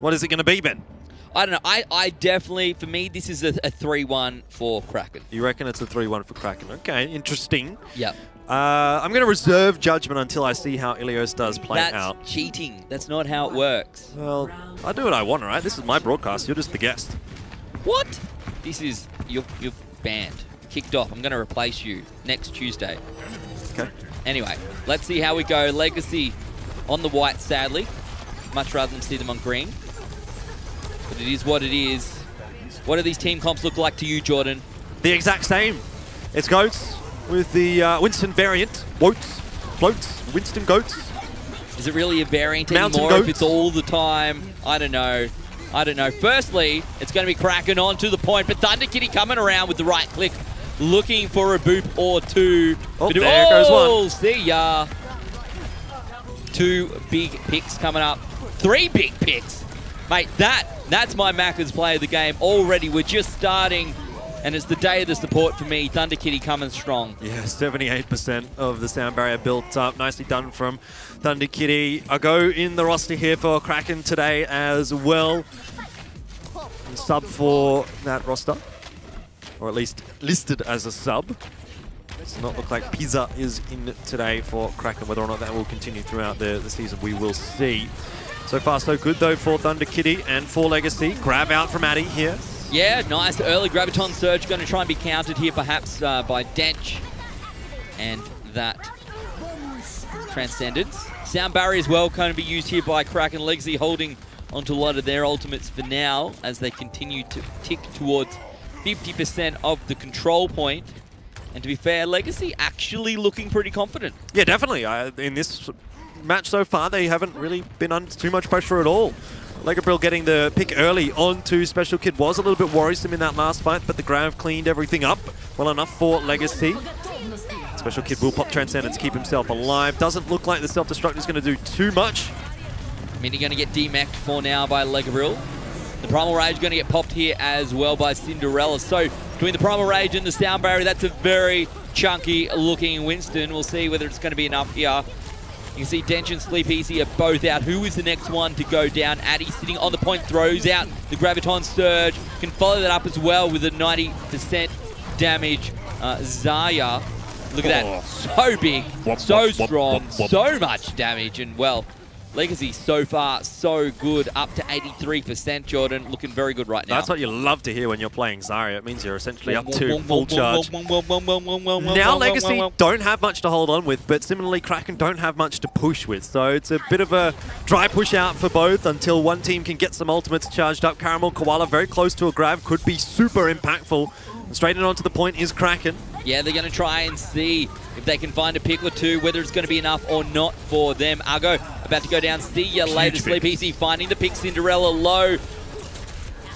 What is it going to be, Ben? I don't know. I definitely, for me, this is a 3-1 for Kraken. You reckon it's a 3-1 for Kraken? Okay, interesting. Yep. I'm going to reserve judgment until I see how Ilios does play out. That's cheating. That's not how it works. Well, I do what I want, right? This is my broadcast. You're just the guest. What? This is, you're banned. Kicked off. I'm going to replace you next Tuesday. Okay. Anyway, let's see how we go. Legacy on the white, sadly. Much rather than see them on green. But it is what it is. What do these team comps look like to you, Jordan? The exact same. It's Goats with the Winston variant. Woats, Floats, Winston Goats. Is it really a variant Mountain anymore Goats. if it's all the time? I don't know. I don't know. Firstly, it's going to be Kraken on to the point, but Thunder Kitty coming around with the right click, looking for a boop or two. Oh, there goes one. See ya. 2 big picks coming up. 3 big picks. Mate, that's my Macca's play of the game already. We're just starting, and it's the day of the support for me. Thunder Kitty coming strong. Yeah, 78% of the sound barrier built up. Nicely done from Thunder Kitty. I go in the roster here for Kraken today as well. Sub for that roster, or at least listed as a sub. Does not look like Pizza is in today for Kraken. Whether or not that will continue throughout the season, we will see. So far, so good, though, for Thunder Kitty and for Legacy. Grab out from Addy here. Yeah, nice early Graviton Surge. Going to try and be countered here, perhaps, by Dench. And that Transcendence. Sound Barrier as well, going to be used here by Kraken. Legacy holding onto a lot of their ultimates for now as they continue to tick towards 50% of the control point. And to be fair, Legacy actually looking pretty confident. Yeah, definitely. In this match so far, they haven't really been under too much pressure at all. Legabril getting the pick early onto Special Kid was a little bit worrisome in that last fight, but the Grav cleaned everything up well enough for Legacy. Special Kid will pop Transcendence, keep himself alive. Doesn't look like the self-destruct is going to do too much. Mini going to get demeched for now by Legabril. The Primal Rage going to get popped here as well by Cinderella. So between the Primal Rage and the Sound Barrier, that's a very chunky looking Winston. We'll see whether it's going to be enough here. You can see Dench and Sleep Easy are both out. Who is the next one to go down? Addy sitting on the point, throws out the Graviton Surge. Can follow that up as well with a 90% damage. Zaya, look at that. So big, so strong, so much damage. And well, Legacy so far so good, up to 83%, Jordan. Looking very good right now. That's what you love to hear when you're playing Zarya. It means you're essentially up to full charge. Now Legacy don't have much to hold on with, but similarly Kraken don't have much to push with. So it's a bit of a dry push out for both until one team can get some ultimates charged up. Caramel Koala very close to a grab, could be super impactful. And straight in onto the point is Kraken. Yeah, they're going to try and see if they can find a pick or two, whether it's going to be enough or not for them. Argo about to go down. See ya later. Sleep Easy finding the pick. Cinderella low.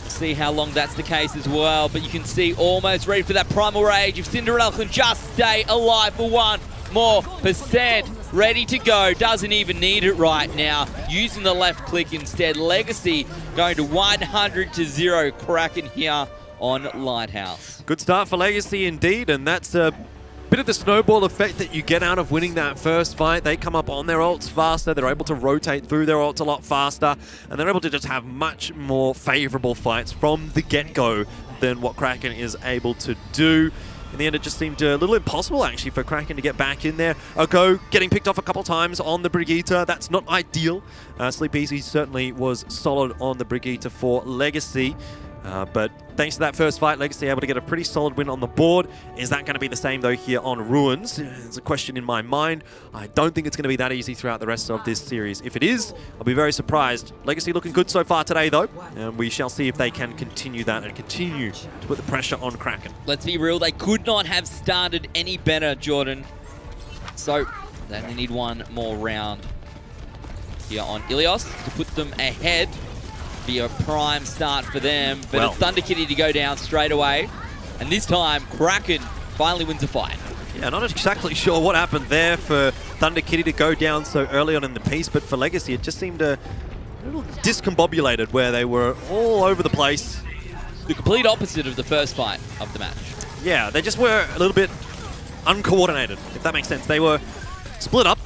See how long that's the case as well. But you can see almost ready for that Primal Rage. If Cinderella can just stay alive for 1 more %, ready to go. Doesn't even need it right now. Using the left click instead. Legacy going to 100-0. Kraken here on Lighthouse. Good start for Legacy indeed, and that's a bit of the snowball effect that you get out of winning that first fight. They come up on their ults faster, they're able to rotate through their ults a lot faster, and they're able to just have much more favorable fights from the get-go than what Kraken is able to do. In the end, it just seemed a little impossible, actually, for Kraken to get back in there. Oko getting picked off a couple times on the Brigitte. That's not ideal. Sleep Easy certainly was solid on the Brigitte for Legacy. But thanks to that first fight, Legacy able to get a pretty solid win on the board. Is that going to be the same, though, here on Ruins? It's a question in my mind. I don't think it's going to be that easy throughout the rest of this series. If it is, I'll be very surprised. Legacy looking good so far today, though. And we shall see if they can continue that and continue to put the pressure on Kraken. Let's be real. They could not have started any better, Jordan. So they only need 1 more round here on Ilios to put them ahead. Be a prime start for them, but it's Thunder Kitty to go down straight away. And this time, Kraken finally wins the fight. Yeah, not exactly sure what happened there for Thunder Kitty to go down so early on in the piece, but for Legacy, it just seemed a little discombobulated where they were all over the place. The complete opposite of the first fight of the match. Yeah, they just were a little bit uncoordinated, if that makes sense. They were split up.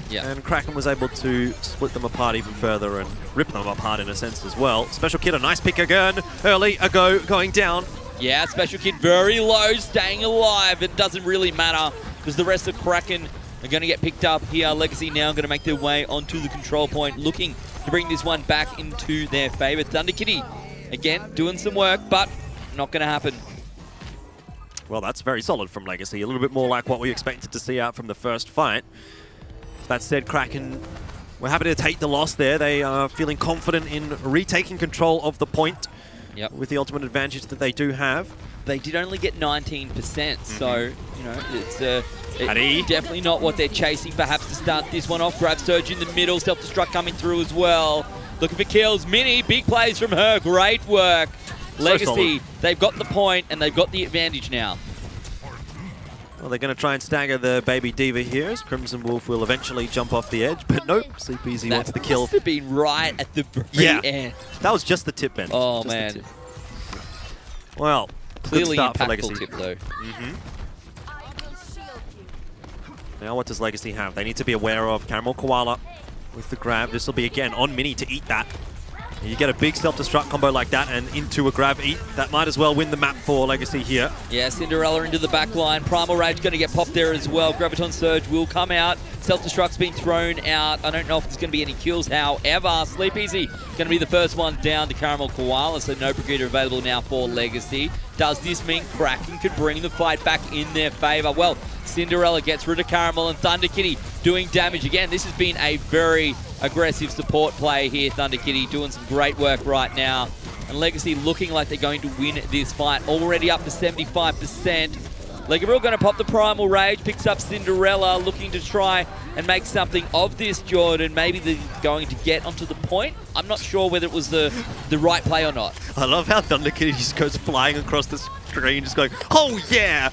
Yeah. And Kraken was able to split them apart even further and rip them apart in a sense as well. Special Kid, a nice pick again. Early, going down. Yeah, Special Kid very low, staying alive. It doesn't really matter because the rest of Kraken are going to get picked up here. Legacy now going to make their way onto the control point, looking to bring this one back into their favor. Thunder Kitty, again, doing some work, but not going to happen. Well, that's very solid from Legacy. A little bit more like what we expected to see out from the first fight. That said, Kraken were happy to take the loss there. They are feeling confident in retaking control of the point with the ultimate advantage that they do have. They did only get 19%, so, you know, it's definitely not what they're chasing, perhaps, to start this one off. Grab Surge in the middle, self-destruct coming through as well. Looking for kills. Mini, big plays from her. Great work. Legacy, they've got the point and they've got the advantage now. Well, they're going to try and stagger the baby diva here as Crimson Wolf will eventually jump off the edge, but nope, Sleep Easy wants the kill. That must have been right at the very end. That was just the tip, Ben. Oh, just man. Well, clearly good start for impactful Legacy. tip, though. Now what does Legacy have? They need to be aware of Caramel Koala with the grab. This will be, again, on Mini to eat that. You get a big self-destruct combo like that and into a grab eat. That might as well win the map for Legacy here. Yeah, Cinderella into the back line. Primal Rage going to get popped there as well. Graviton Surge will come out. Self-destruct's been thrown out. I don't know if there's going to be any kills. However, Sleep Easy going to be the first one down to Caramel Koala, so no Brigadier available now for Legacy. Does this mean Kraken could bring the fight back in their favor? Well, Cinderella gets rid of Caramel and Thunder Kitty doing damage again. This has been a very aggressive support play here. Thunder Kitty doing some great work right now. And Legacy looking like they're going to win this fight. Already up to 75%. LegaVRL going to pop the Primal Rage, picks up Cinderella, looking to try and make something of this, Jordan. Maybe they're going to get onto the point. I'm not sure whether it was the right play or not. I love how Thunder Kitty just goes flying across the screen, just going, oh yeah!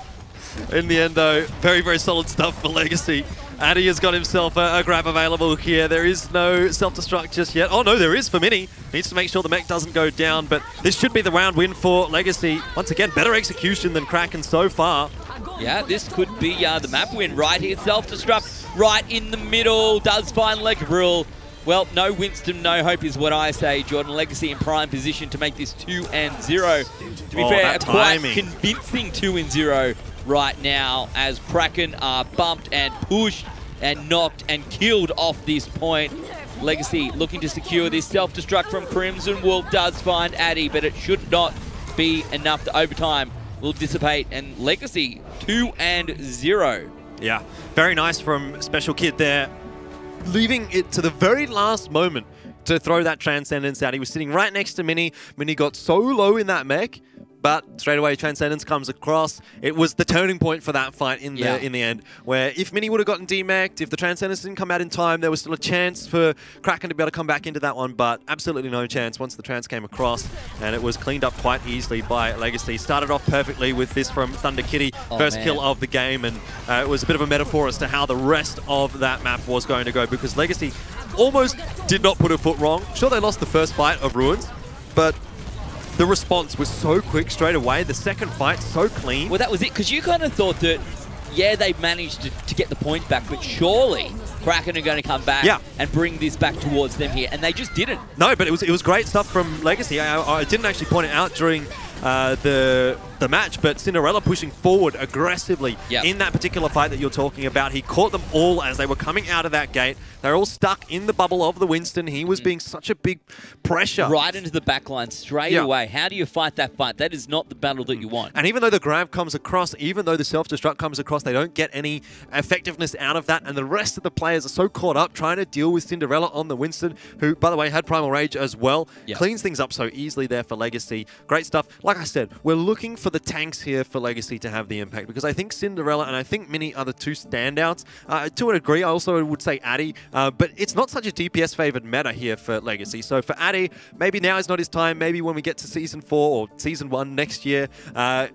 In the end, though, very, very solid stuff for Legacy. Addy has got himself a grab available here. There is no self-destruct just yet. Oh, no, there is for Mini. Needs to make sure the mech doesn't go down, but this should be the round win for Legacy. Once again, better execution than Kraken so far. Yeah, this could be the map win right here. Self-destruct right in the middle. Does find LegaVRL. Well, no Winston, no hope is what I say. Jordan, Legacy in prime position to make this 2-0. To be fair, quite convincing 2-0. Right now, as Kraken are bumped and pushed and knocked and killed off this point. Legacy looking to secure this. Self-destruct from Crimson Wolf does find Addy, but it should not be enough. To overtime will dissipate, and Legacy 2-0. Yeah, very nice from Special Kid there, leaving it to the very last moment to throw that Transcendence out. He was sitting right next to Mini. Mini got so low in that mech, but straight away Transcendence comes across. It was the turning point for that fight in the end, where if Mini would have gotten demeched, if the Transcendence didn't come out in time, there was still a chance for Kraken to be able to come back into that one, but absolutely no chance once the Trans came across, and it was cleaned up quite easily by Legacy. Started off perfectly with this from Thunder Kitty, first kill of the game, and it was a bit of a metaphor as to how the rest of that map was going to go, because Legacy almost did not put a foot wrong. Sure, they lost the first fight of Ruins, but the response was so quick straight away. The second fight, so clean. Well, that was it, because you kind of thought that, yeah, they managed to get the point back, but surely Kraken are going to come back and bring this back towards them here, and they just didn't. No, but it was great stuff from Legacy. I didn't actually point it out during the match, but Cinderella pushing forward aggressively in that particular fight that you're talking about. He caught them all as they were coming out of that gate. They're all stuck in the bubble of the Winston. He was being such a big pressure. Right into the back line straight away. How do you fight that fight? That is not the battle that you want. And even though the grab comes across, even though the self-destruct comes across, they don't get any effectiveness out of that, and the rest of the players are so caught up trying to deal with Cinderella on the Winston, who, by the way, had Primal Rage as well. Cleans things up so easily there for Legacy. Great stuff. Like I said, we're looking for the tanks here for Legacy to have the impact, because I think Cinderella and I think Mini are the two standouts. To a degree, I also would say Addy, but it's not such a DPS favored meta here for Legacy. So for Addy, maybe now is not his time. Maybe when we get to Season 4 or Season 1 next year,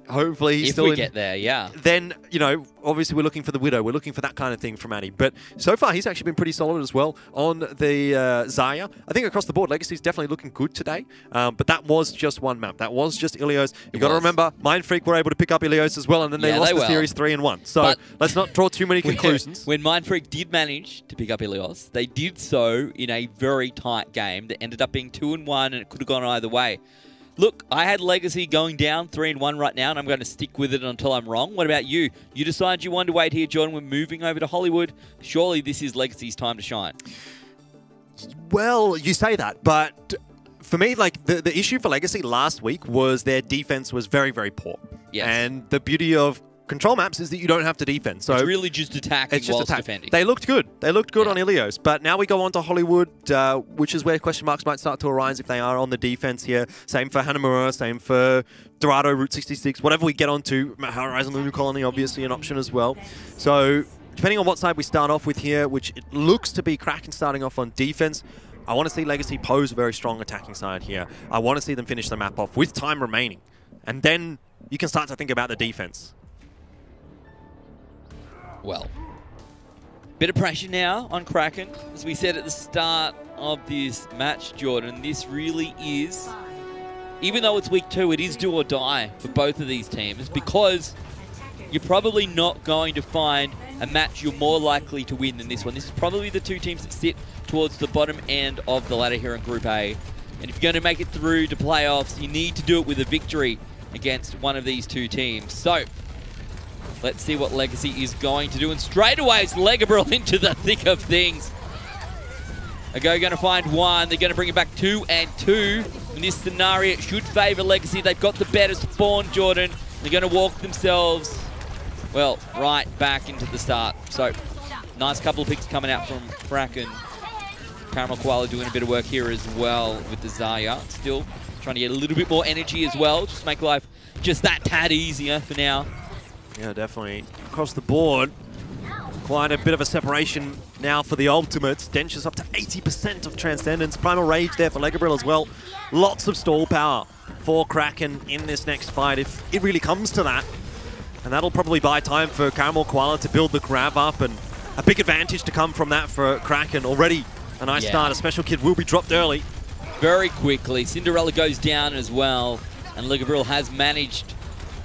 hopefully he's still if we get there, then, you know, obviously we're looking for the Widow. We're looking for that kind of thing from Addy. But so far, he's actually been pretty solid as well on the Zaya. I think across the board, Legacy's definitely looking good today. But that was just one map. That was just Ilios. You got to remember, Mind Freak were able to pick up Ilios as well, and then they lost the series 3-1. So but let's not draw too many conclusions. When Mind Freak did manage to pick up Ilios, they did so in a very tight game that ended up being 2-1, and it could have gone either way. Look, I had Legacy going down 3-1 right now, and I'm going to stick with it until I'm wrong. What about you? You decided you wanted to wait here, Jordan. We're moving over to Hollywood. Surely this is Legacy's time to shine. Well, you say that, but for me, like the issue for Legacy last week was their defense was very, very poor. Yes. And the beauty of control maps is that you don't have to defend. So it's really just attacking whilst defending. They looked good. They looked good on Ilios. But now we go on to Hollywood, which is where question marks might start to arise if they are on the defense here. Same for Hanamura, same for Dorado, Route 66, whatever we get onto. Horizon Lulu Colony, obviously an option as well. So depending on what side we start off with here, which it looks to be Kraken starting off on defense, I want to see Legacy pose a very strong attacking side here. I want to see them finish the map off with time remaining. And then you can start to think about the defense. Well, bit of pressure now on Kraken. As we said at the start of this match, Jordan, this really is, even though it's week 2, it is do or die for both of these teams, because you're probably not going to find a match you're more likely to win than this one. This is probably the two teams that sit towards the bottom end of the ladder here in Group A. And if you're going to make it through to playoffs, you need to do it with a victory against one of these two teams. So let's see what Legacy is going to do. And straight away, it's Legabril into the thick of things. Ago going to find one. They're going to bring it back 2 and 2. In this scenario, it should favour Legacy. They've got the better spawn, Jordan. They're going to walk themselves, well, right back into the start. So, nice couple of picks coming out from Kraken. Carroll Koala doing a bit of work here as well with the Zarya. Still trying to get a little bit more energy as well. Just make life just that tad easier for now. Yeah, definitely. Across the board, quite a bit of a separation now for the ultimates. Dench is up to 80% of Transcendence. Primal Rage there for Legabril as well. Lots of stall power for Kraken in this next fight, if it really comes to that. And that'll probably buy time for Carroll Koala to build the grab up, and a big advantage to come from that for Kraken. Already a nice start. A special kid will be dropped early. Very quickly. Cinderella goes down as well, and Legabril has managed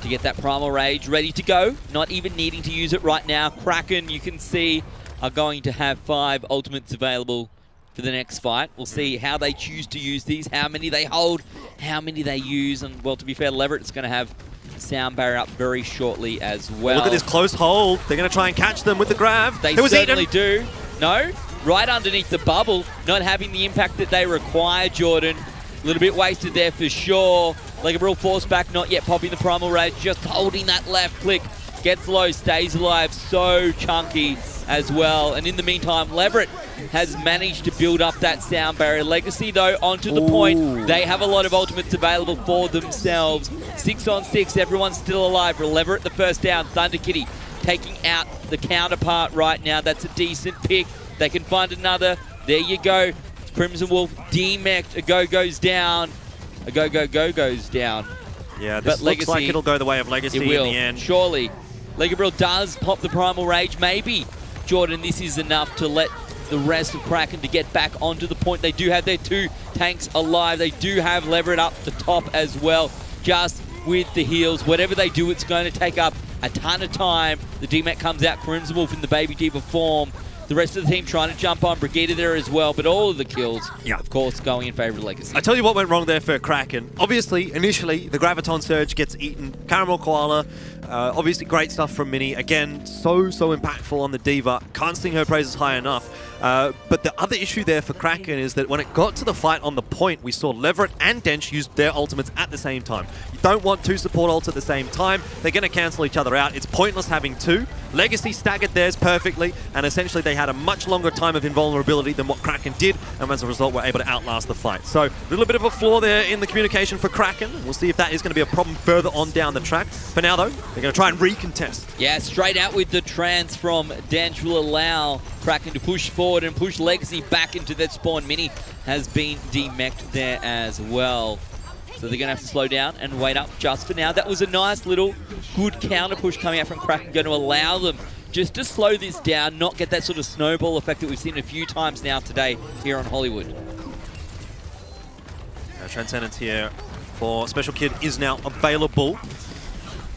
to get that Primal Rage ready to go, not even needing to use it right now. Kraken, you can see, are going to have 5 ultimates available for the next fight. We'll see how they choose to use these, how many they hold, how many they use, and, well, to be fair, Leverett's going to have sound barrier up very shortly as well. Look at this close hold. They're going to try and catch them with the grab. They certainly do. No, right underneath the bubble, not having the impact that they require, Jordan. A little bit wasted there for sure. Legabril forced back, not yet popping the Primal Rage, just holding that left click. Gets low, stays alive, so chunky as well. And in the meantime, Leverett has managed to build up that sound barrier. Legacy, though, onto the point. They have a lot of ultimates available for themselves. 6 on 6, everyone's still alive. Leverett the first down. Thunder Kitty taking out the counterpart right now. That's a decent pick. They can find another. There you go. Crimson Wolf demeched. A go goes down. A go goes down. Yeah, this looks like it'll go the way of Legacy in the end. Surely. Legabril does pop the Primal Rage. Maybe, Jordan, this is enough to let the rest of Kraken to get back onto the point. They do have their 2 tanks alive. They do have Leverett up the top as well, just with the heals. Whatever they do, it's going to take up a ton of time. The DMAC comes out, Crimson Wolf in the Baby Diva form. The rest of the team trying to jump on Brigida there as well, but all of the kills, of course, going in favor of Legacy. I tell you what went wrong there for Kraken. Obviously, initially, the Graviton Surge gets eaten. Carroll Koala, obviously great stuff from Mini. Again, so impactful on the Diva. Can't sing her praises high enough. But the other issue there for Kraken is that when it got to the fight on the point, we saw Leverett and Dench use their ultimates at the same time. You don't want 2 support ults at the same time. They're going to cancel each other out. It's pointless having 2. Legacy staggered theirs perfectly, and essentially they had a much longer time of invulnerability than what Kraken did, and as a result were able to outlast the fight. So a little bit of a flaw there in the communication for Kraken. We'll see if that is going to be a problem further on down the track. For now, though, they're going to try and recontest. Yeah, straight out with the trans from Dench will allow Kraken to push forward and push Legacy back into that spawn. Mini has been demeched there as well. So they're going to have to slow down and wait up just for now. That was a nice little good counter push coming out from Kraken, going to allow them just to slow this down, not get that sort of snowball effect that we've seen a few times now today here on Hollywood. Transcendence here for Special Kid is now available.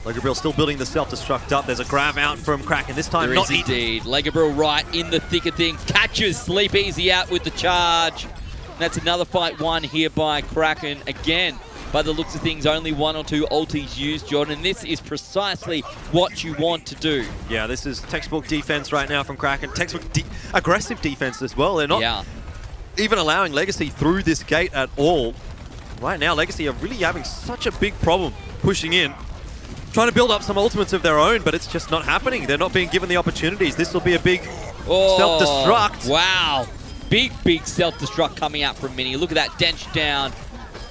Legabriel still building the self-destruct up. There's a grab out from Kraken. This time, not indeed. Legabriel right in the thick of things. Catches Sleep Easy out with the charge. That's another fight won here by Kraken. Again, by the looks of things, only 1 or 2 ultis used, Jordan. And this is precisely what you want to do. Yeah, this is textbook defense right now from Kraken. Textbook aggressive defense as well. They're not even allowing Legacy through this gate at all. Right now, Legacy are really having such a big problem pushing in. Trying to build up some ultimates of their own, but it's just not happening. They're not being given the opportunities. This will be a big self-destruct. Wow. Big self-destruct coming out from Mini. Look at that. Dench down.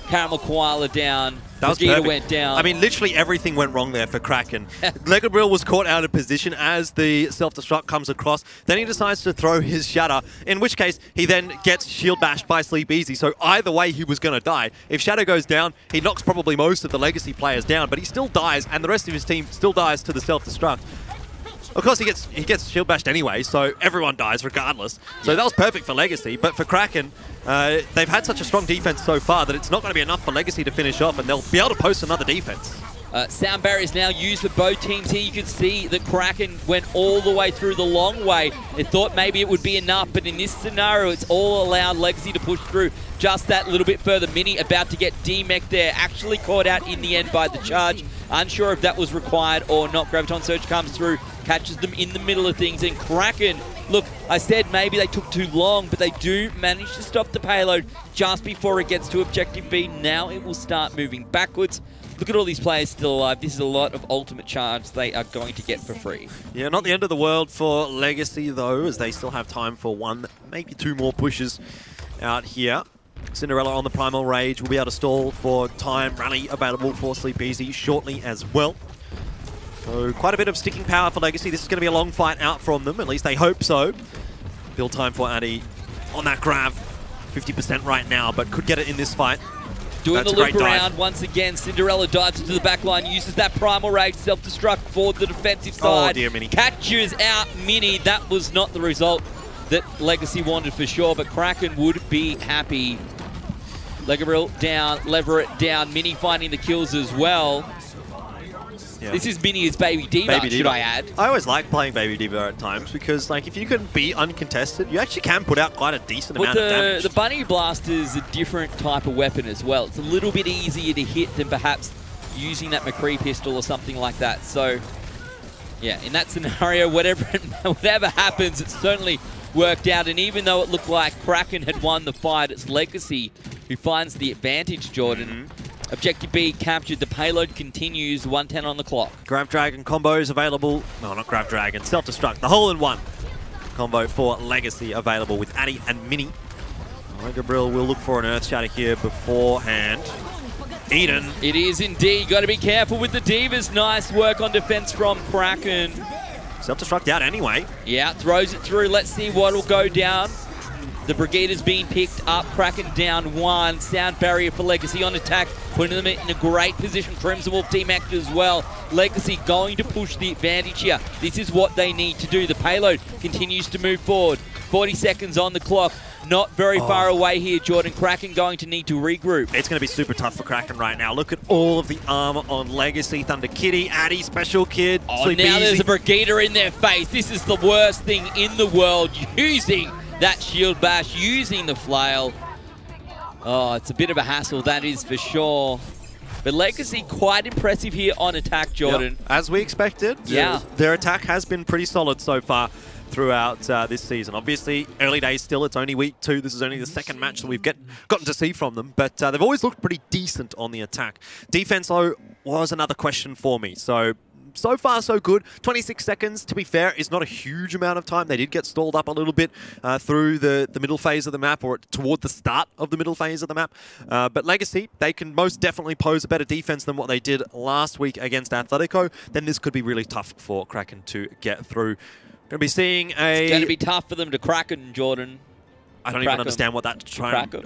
Caramel Koala down. That was Vegeta went down. I mean, literally everything went wrong there for Kraken. Legabriel was caught out of position as the self-destruct comes across. Then he decides to throw his Shatter, in which case he then gets shield bashed by Sleep Easy. So either way, he was going to die. If Shadow goes down, he knocks probably most of the Legacy players down, but he still dies, and the rest of his team still dies to the self-destruct. Of course, he gets shield bashed anyway, so everyone dies regardless. So that was perfect for Legacy, but for Kraken, they've had such a strong defense so far that it's not going to be enough for Legacy to finish off, and they'll be able to post another defense. Sound barrier is now used for both teams here. You can see that Kraken went all the way through the long way. They thought maybe it would be enough, but in this scenario, it's all allowed Legacy to push through just that little bit further. Mini about to get D-Mech there, actually caught out in the end by the charge. Unsure if that was required or not. Graviton Surge comes through, catches them in the middle of things, and Kraken, look, I said maybe they took too long, but they do manage to stop the payload just before it gets to Objective B. Now it will start moving backwards. Look at all these players still alive. This is a lot of ultimate charge they are going to get for free. Yeah, not the end of the world for Legacy, though, as they still have time for 1, maybe 2 more pushes out here. Cinderella on the Primal Rage will be able to stall for time. Rally available for Sleep Easy shortly as well. So quite a bit of sticking power for Legacy. This is going to be a long fight out from them. At least they hope so. Build time for Addy on that grab. 50% right now, but could get it in this fight. Doing the loop around once again. Cinderella dives into the back line, uses that Primal Rage self-destruct for the defensive side. Oh dear, Mini. Catches out Mini. That was not the result that Legacy wanted for sure, but Kraken would be happy. Legabriel down, Leverett down, Mini finding the kills as well. Yeah. This is Mini as Baby D.Va, should I add? I always like playing Baby D.Va at times because, like, if you can be uncontested, you actually can put out quite a decent amount of damage. The Bunny Blaster is a different type of weapon as well. It's a little bit easier to hit than perhaps using that McCree pistol or something like that. So, yeah, in that scenario, whatever happens, it certainly worked out. And even though it looked like Kraken had won the fight, it's Legacy who finds the advantage, Jordan. Objective B captured. The payload continues. 1:10 on the clock. Grav Dragon combos available. No, not Grav Dragon. Self-destruct. The hole-in-one combo for Legacy available with Addy and Mini. Legabriel will look for an Earth Shatter here beforehand. Eden. It is indeed. Got to be careful with the Divas. Nice work on defense from Kraken. Self-destruct out anyway. Yeah, throws it through. Let's see what will go down. The Brigade is being picked up. Kraken down 1. Sound barrier for Legacy on attack, putting them in a great position. Crimson Wolf team act as well. Legacy going to push the advantage here. This is what they need to do. The payload continues to move forward. 40 seconds on the clock. Not very far away here, Jordan. Kraken going to need to regroup. It's going to be super tough for Kraken right now. Look at all of the armor on Legacy. Thunder Kitty, Addy, Special Kid, Sleep now Easy. There's a Brigader in their face. This is the worst thing in the world. Using that shield bash, using the flail. Oh, it's a bit of a hassle, that is for sure. But Legacy quite impressive here on attack, Jordan. Yep. As we expected. Yeah. Their attack has been pretty solid so far throughout this season. Obviously, early days still. It's only week 2. This is only the second match that we've gotten to see from them. But they've always looked pretty decent on the attack. Defense, though, was another question for me. So far, so good. 26 seconds, to be fair, is not a huge amount of time. They did get stalled up a little bit through the middle phase of the map, or toward the start of the middle phase of the map. But Legacy, they can most definitely pose a better defense than what they did last week against Atletico. Then this could be really tough for Kraken to get through. Going to be seeing a... It's going to be tough for them to Kraken, Jordan. I don't even understand what that... Kraken.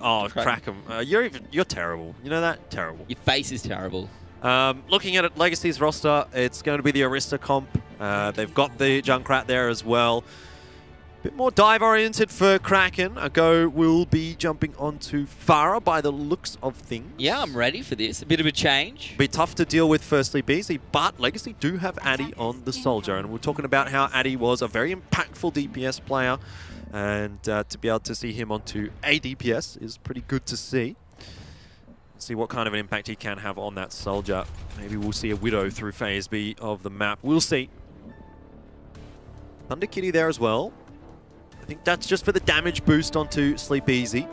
You're terrible. You know that? Terrible. Your face is terrible. Looking at it, Legacy's roster, it's going to be the Arista comp. They've got the Junkrat there as well. Bit more dive-oriented for Kraken. A go will be jumping onto Farah by the looks of things. Yeah, I'm ready for this. A bit of a change. Be tough to deal with firstly Beasley, but Legacy do have Addy on the Soldier, and we're talking about how Addy was a very impactful DPS player, and to be able to see him onto a DPS is pretty good to see. See what kind of an impact he can have on that Soldier. Maybe we'll see a Widow through Phase B of the map. We'll see. Thunder Kitty there as well. I think that's just for the damage boost onto Sleep Easy.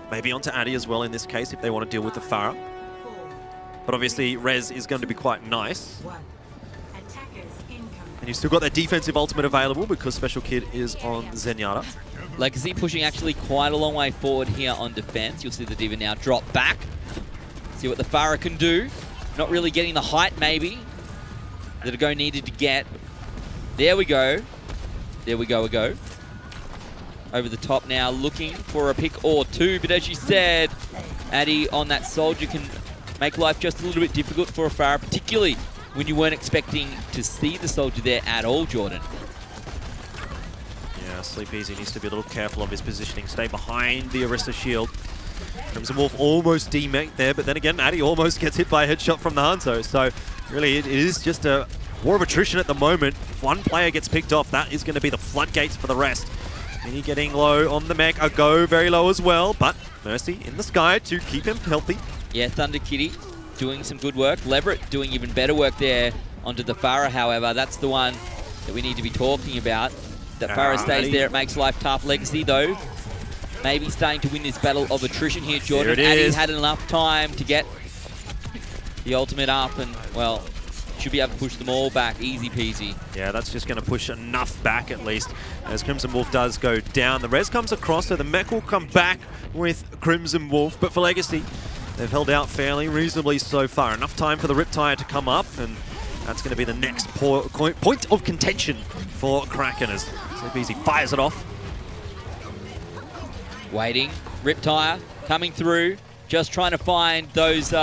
Maybe onto Addy as well in this case if they want to deal with the Farah. But obviously Rez is going to be quite nice. And you've still got that defensive ultimate available because Special Kid is on Zenyatta. Legacy pushing actually quite a long way forward here on defense. You'll see the Diva now drop back. See what the Farah can do. Not really getting the height maybe that a go needed to get. There we go. There we go, a go. Over the top now, looking for a pick or two. But as you said, Addy on that Soldier can make life just a little bit difficult for a Farah, particularly when you weren't expecting to see the Soldier there at all, Jordan. Yeah, Sleep Easy needs to be a little careful of his positioning. Stay behind the Orisa shield. Crimson Wolf almost demeked there, but then again, Addy almost gets hit by a headshot from the Hanzo. So really, it is just a war of attrition at the moment. If one player gets picked off, that is going to be the floodgates for the rest. Mini getting low on the mech. A go very low as well, but Mercy in the sky to keep him healthy. Yeah, Thunder Kitty doing some good work. Leverett doing even better work there onto the Farah, however. That's the one that we need to be talking about. That Farah stays there, it makes life tough. Legacy, though, maybe starting to win this battle of attrition here, Jordan. Addy had enough time to get the ultimate up and, well, should be able to push them all back, easy peasy. Yeah, that's just going to push enough back at least as Crimson Wolf does go down. The res comes across, so the mech will come back with Crimson Wolf, but for Legacy, they've held out fairly reasonably so far. Enough time for the Riptide to come up, and that's going to be the next point of contention for Kraken as Sleep Easy fires it off. Waiting, Riptide coming through, just trying to find those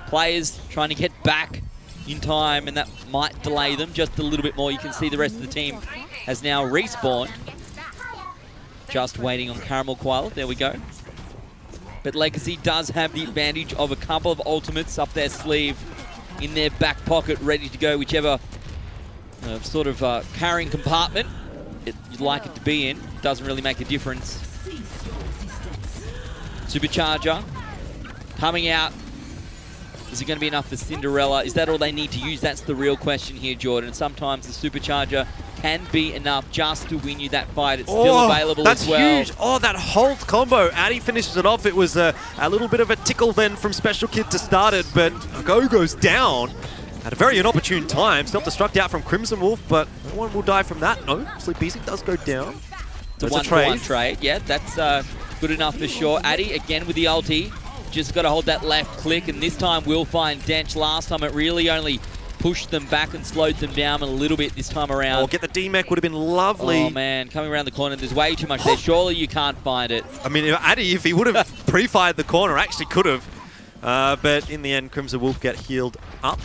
players, trying to get back in time, and that might delay them just a little bit more. You can see the rest of the team has now respawned. Just waiting on Caramel Koala. There we go. But Legacy does have the advantage of a couple of ultimates up their sleeve in their back pocket, ready to go, whichever sort of carrying compartment you'd like it to be in. Doesn't really make a difference. Supercharger coming out. Is it going to be enough for Cinderella? Is that all they need to use? That's the real question here, Jordan. Sometimes the Supercharger can be enough just to win you that fight. It's still available as well. That's huge. Oh, that Holt combo. Addy finishes it off. It was a little bit of a tickle then from Special Kid to start it, but Go goes down at a very inopportune time. Self-destruct out from Crimson Wolf, but no one will die from that. No, Sleep Easy does go down. It's a one-for-one trade. Yeah, that's good enough for sure. Addy, again with the ulti. Just got to hold that left click, and this time we'll find Dench. Last time it really only pushed them back and slowed them down a little bit this time around. Oh, get the D-Mech would have been lovely. Oh, man, coming around the corner, there's way too much there. Surely you can't find it. I mean, Addy, if he would have pre-fired the corner, actually could have. But in the end, Crimson Wolf get healed up.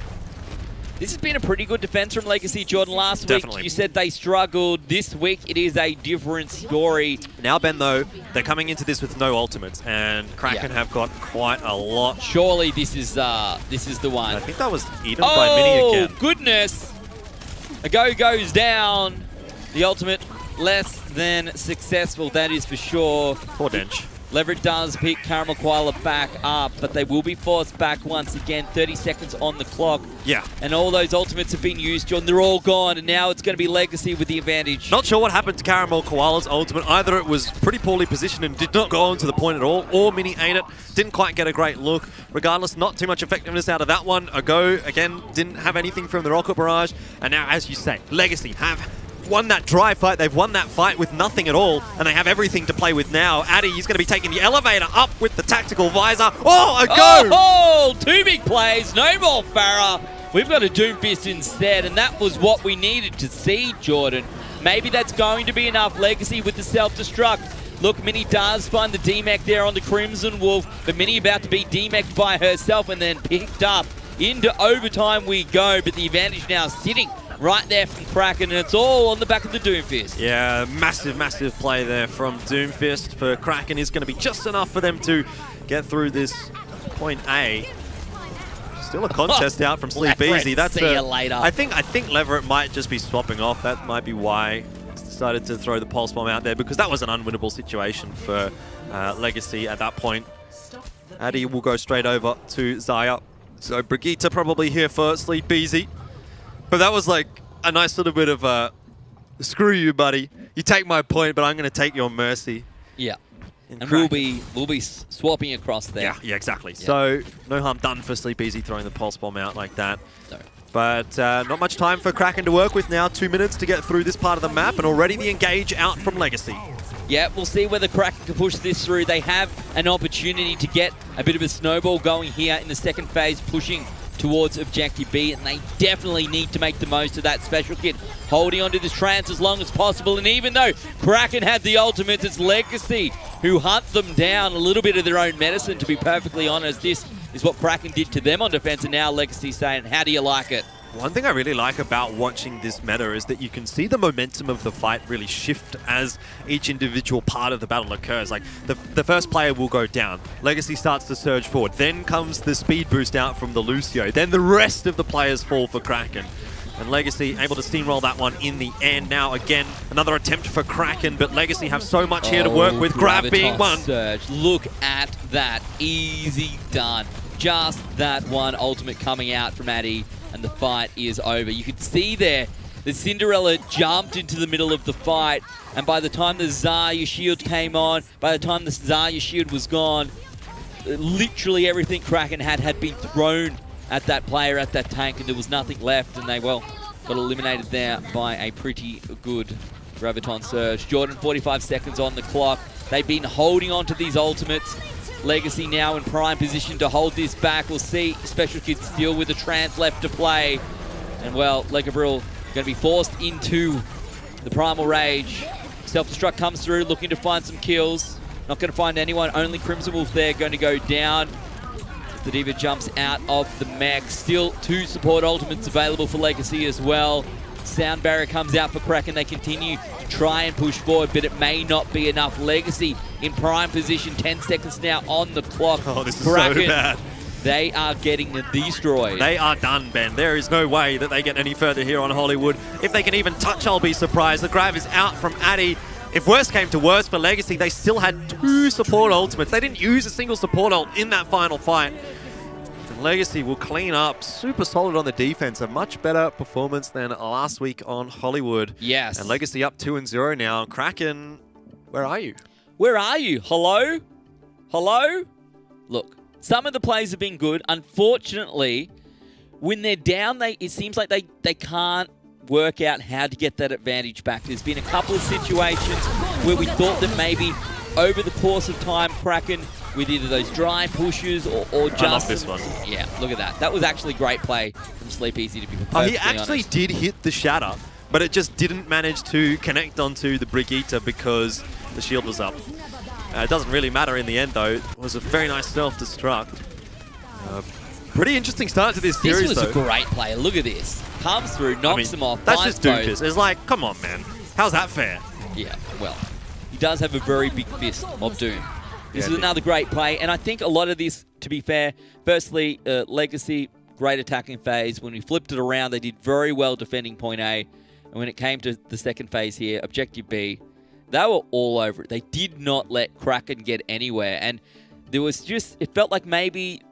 This has been a pretty good defense from Legacy, Jordan. Last week, you said they struggled. This week, it is a different story. Now, Ben, though, they're coming into this with no ultimates, and Kraken have got quite a lot. Surely this is the one. I think that was Eden by Mini again. Oh, goodness. A go goes down. The ultimate less than successful, that is for sure. Poor Dench. Leverett does pick Caramel Koala back up, but they will be forced back once again. 30 seconds on the clock. Yeah. And all those ultimates have been used, Jordan. They're all gone, and now it's going to be Legacy with the advantage. Not sure what happened to Caramel Koala's ultimate. Either it was pretty poorly positioned and did not go on to the point at all, or Mini ate it, didn't quite get a great look. Regardless, not too much effectiveness out of that one. A go, again, didn't have anything from the Rocket Barrage. And now, as you say, Legacy have won that dry fight. They've won that fight with nothing at all, and they have everything to play with now. Addy is going to be taking the elevator up with the tactical visor. Oh, a go! Oh, two big plays. No more Farah. We've got a Doomfist instead, and that was what we needed to see, Jordan. Maybe that's going to be enough. Legacy with the self-destruct. Look, Mini does find the D-Mech there on the Crimson Wolf, but Mini about to be D-Mech'd by herself and then picked up. Into overtime we go, but the advantage now sitting right there from Kraken, and it's all on the back of the Doomfist. Yeah, massive, massive play there from Doomfist for Kraken is going to be just enough for them to get through this point A. Still a contest out from Sleep Easy. That's see you later. I think Leverett might just be swapping off. That might be why he decided to throw the pulse bomb out there, because that was an unwinnable situation for Legacy at that point. Addy will go straight over to Zaya. So Brigitte probably here for Sleep Easy. But that was like a nice little bit of screw you, buddy. You take my point, but I'm going to take your mercy. Yeah. And we'll be swapping across there. Yeah, exactly. Yeah. So no harm done for Sleep Easy throwing the pulse bomb out like that. No. But not much time for Kraken to work with now. 2 minutes to get through this part of the map, and already the engage out from Legacy. Yeah, we'll see whether Kraken can push this through. They have an opportunity to get a bit of a snowball going here in the second phase, pushing towards Objective B, and they definitely need to make the most of that special kit, holding onto this trance as long as possible. And even though Kraken had the ultimates, it's Legacy who hunt them down. A little bit of their own medicine, to be perfectly honest. This is what Kraken did to them on defense, and now Legacy saying, how do you like it? One thing I really like about watching this meta is that you can see the momentum of the fight really shift as each individual part of the battle occurs. Like, the first player will go down. Legacy starts to surge forward. Then comes the speed boost out from the Lucio. Then the rest of the players fall for Kraken. And Legacy able to steamroll that one in the end. Now, again, another attempt for Kraken, but Legacy have so much here to work with. Grab being one. Surge. Look at that. Easy done. Just that one ultimate coming out from Addy, and the fight is over. You could see there that Cinderella jumped into the middle of the fight, and by the time the Zarya shield came on, by the time the Zarya shield was gone, literally everything Kraken had been thrown at that player, at that tank, and there was nothing left, and they, well, got eliminated there by a pretty good Graviton Surge. Jordan, 45 seconds on the clock. They've been holding on to these ultimates. Legacy now in prime position to hold this back. We'll see Special Kid still with a trance left to play. And, well, Legabril going to be forced into the Primal Rage. Self-destruct comes through, looking to find some kills. Not going to find anyone. Only Crimson Wolf there going to go down. The Diva jumps out of the mech. Still 2 support ultimates available for Legacy as well. Sound Barrier comes out for Kraken. They continue to try and push forward, but it may not be enough. Legacy in prime position. 10 seconds now on the clock. Oh, this is Kraken, so bad. They are getting destroyed. They are done, Ben. There is no way that they get any further here on Hollywood. If they can even touch, I'll be surprised. The grab is out from Addy. If worse came to worse for Legacy, they still had 2 support ultimates. They didn't use a single support ult in that final fight. Legacy will clean up. Super solid on the defense. A much better performance than last week on Hollywood. Yes. And Legacy up 2-0 now. Kraken, where are you? Where are you? Hello? Hello? Look, some of the plays have been good. Unfortunately, when they're down, it seems like they can't work out how to get that advantage back. There's been a couple of situations where we thought that maybe over the course of time, Kraken with either those dry pushes or just... I love this one. Yeah, look at that. That was actually great play from Sleep Easy, to be perfectly He actually honest. did hit the shatter, but it just didn't manage to connect onto the Brigitte because the shield was up. It doesn't really matter in the end, though. It was a very nice self-destruct. Pretty interesting start to this series, This was though. a great play. Look at this. Comes through, knocks him off. That's just Doomfist. It's like, come on, man. How's that fair? Yeah, well, he does have a very big fist of Doom. This is Yeah, another great play, and I think a lot of this, to be fair, firstly, Legacy, great attacking phase. When we flipped it around, they did very well defending point A, and when it came to the second phase here, Objective B, they were all over it. They did not let Kraken get anywhere, and there was just, it felt like maybe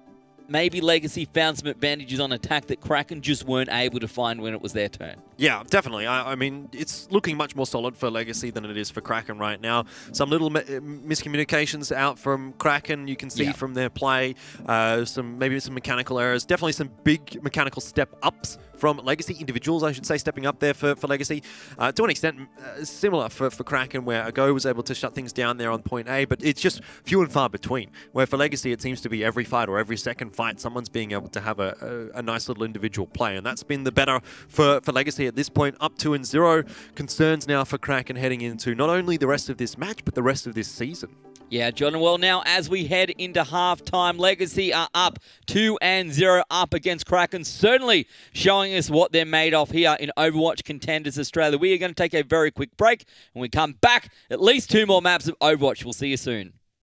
Legacy found some advantages on attack that Kraken just weren't able to find when it was their turn. Yeah, definitely. I mean, it's looking much more solid for Legacy than it is for Kraken right now. Some little miscommunications out from Kraken, you can see from their play. Maybe some mechanical errors. Definitely some big mechanical step-ups from Legacy. Individuals, I should say, stepping up there for Legacy. To an extent, similar for Kraken, where Ago was able to shut things down there on point A, but it's just few and far between. Where for Legacy, it seems to be every fight or every second fight, someone's being able to have a nice little individual play, and that's been the better for Legacy at this point, up 2-0. Concerns now for Kraken heading into not only the rest of this match, but the rest of this season. Yeah, Jordan. Well, now as we head into halftime, Legacy are up 2-0 up against Kraken. Certainly showing us what they're made of here in Overwatch Contenders Australia. We are going to take a very quick break. When we come back, at least 2 more maps of Overwatch. We'll see you soon.